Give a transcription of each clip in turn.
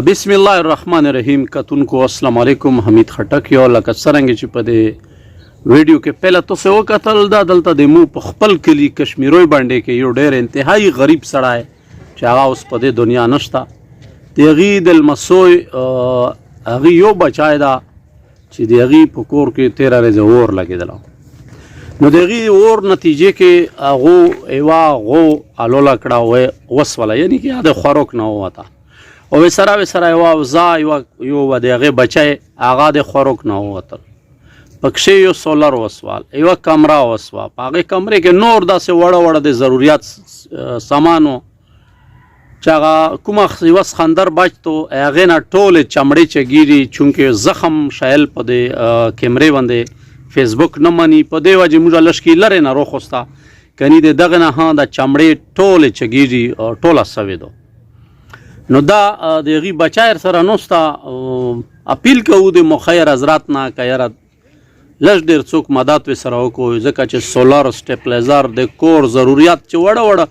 بسم الله الرحمن الرحیم. کتونکو السلام علیکم. حمید خټک یو لکه څرنګه چې په دې ویډیو کې پهله تاسو وکتل دا دلته د مو په خپل کلی کشمیروي باندې کې یو ډېر انتهایی غریب سړی چې هغه اوس په دې دنیا نشته. د هغې د لمسوی هغې یو بچی ده چې د هغې په کور کې 13 ورځې اور لګېدله. نو د هغې اور نتیجې کې هغو یوه الوله کړه وسوله، یعنې کې د خوراک نه ووته او سره یوه اوزه یو د هغې بچی هغه د خوراک نه ووتل. پکښې یو سولر وسوال، یوه کمره وسوه. په هغې کمرې کې نور داسې وړه د ضروریات سامان و چې هغه کومه یوه سخندر بچ و هغې نه ټولې چمړې چګیري، چونکې زخم شایل په دې کیمرې باندې فیسبوک نه مني. په دې وجې موږ لږ لرې نه روخوسته، کني د دغه نه د چمړې ټولې چګیري ټوله سوې ده. نو دا د هغې بچی سره نوسته اپیل کوو د مخیر حضرات نه که یاره لږ ډېر څوک مدد سره وکړو، ځکه چې سولر سټیپلیزر د کور ضروریات چې وړه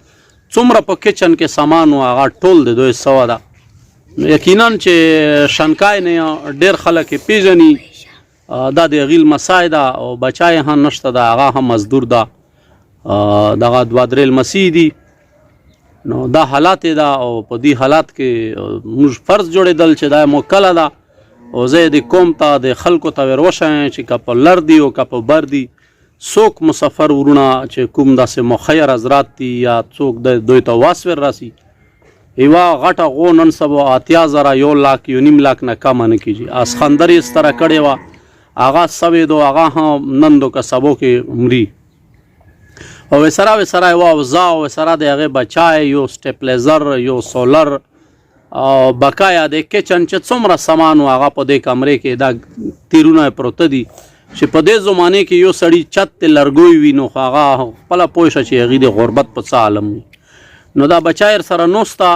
څومره په کچن کې سامان و هغه ټول د دوی سوه ده. نو یقینا چې شنکای نه ډېر خلک یې پیژني دا د هغې لمسی ده او بچی هم نشته ده، هغه هم مزدور ده، دغه 2-3 لمسي دي. نو دا حالات ده او په دې حالات کې موږ فرض جوړېدل چې دا مو کله ده او زه د قوم ته د خلکو ته وروښیم چې که په لر دي او که په بر دي څوک مسافر ورونه چې کوم داسې مخیر حضرات دي یا څوک دوی ته واسور راسي، یوه غټه غو نن سبا 80,000 1 لاک 1.5 لاک نه کمه نه کېږي. اسخندر یې ستره کړې وه، هغه سوې دو، هغه هم نن دو که سبو کې مري. او سره یوه اوزه او سره د هغې بچی یو سټیپلیزر یو سولر او بقایا د کچن چې څومره سامان و هغه په دې کمرې کې دا تیرونه پروته دي چې په دې زمانې کې یو سړي چت ته لرګوی وي نو هغه خپله پوه شه چې هغې د غربت په څه عالم وي. نو دا بچی سره نوسته.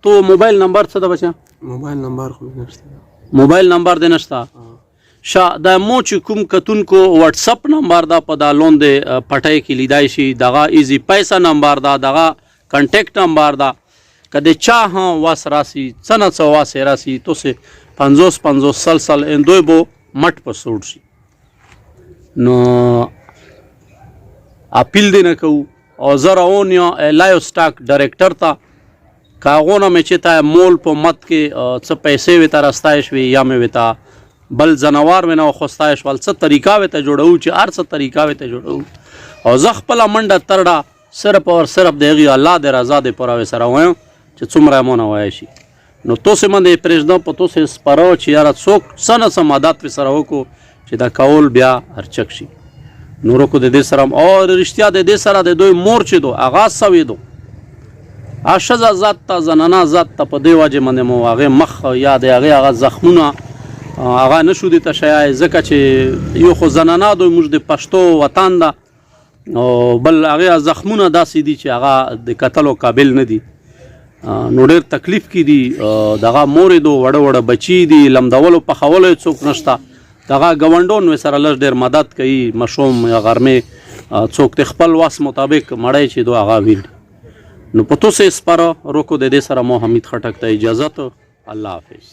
تو موبایل نمبر څه ده بچه؟ موبایل نمبر خو نشته. موبایل نمبر دې نشته؟ دا مو چې کوم کتونکو واتساپ نمبر دا په دا لاندې پټۍ کې لیدای شي، دغه ایزی پیسه نمبر دا، دغه کنټیکټ نمبر دا. که د چا هم واس راسي څه نه څه واس راسي تاسې 50 سل ان دوی بو مټ په سوټ شي. نو اپیل دی نه کوو او زه روان یم لایو سټاک ډایرکټر ته، که هغو نه مې چې ته مول په مد کې څه پیسې وې ته راستای شوې یا مې وې ته بل زنوار مې نه وخوستی شول، څه طریقه وې ته جوړوو چې هر څه طریقه وې ته جوړوو. او زه خپله منډه ترډه صرف او صرف د هغې الله د رضا دپاره وې سره وایم چې څومره یې مونه ویلی شي. نو تاسې من دې پرېږدم په تاسې سپاره چې یاره څوک څه نه څه مدد پې سره وکړو چې دا کول بیا هرچک شي. نورو کو د دې سره او رښتیا د دې سره د دوی مور چې دو هغه سوې دو، ښځه ذات ته زنانه ذات ته په دې وجې باندې مو هغې مخ یا د هغې هغه زخمونه هغه نشو دې ته شیای، ځکه چې یو خو زنانه دوی موږ د پښتو وطن ده او بل هغې زخمونه داسې دي چې هغه د کتلو قابل نه دي. نو ډېر تکلیف کې دي، دغه مورې دو وړه بچي دي، لمدولو پخولو یې څوک نشته. دغه ګاونډون سره لږ ډېر مدد کوي، مشوم یا غرمې څوک د خپل وس مطابق مړی چې دو هغه ویل. نو په تاسې سپاره روکو د دې سره مو حمید خټک ته اجازت. الله حافظ.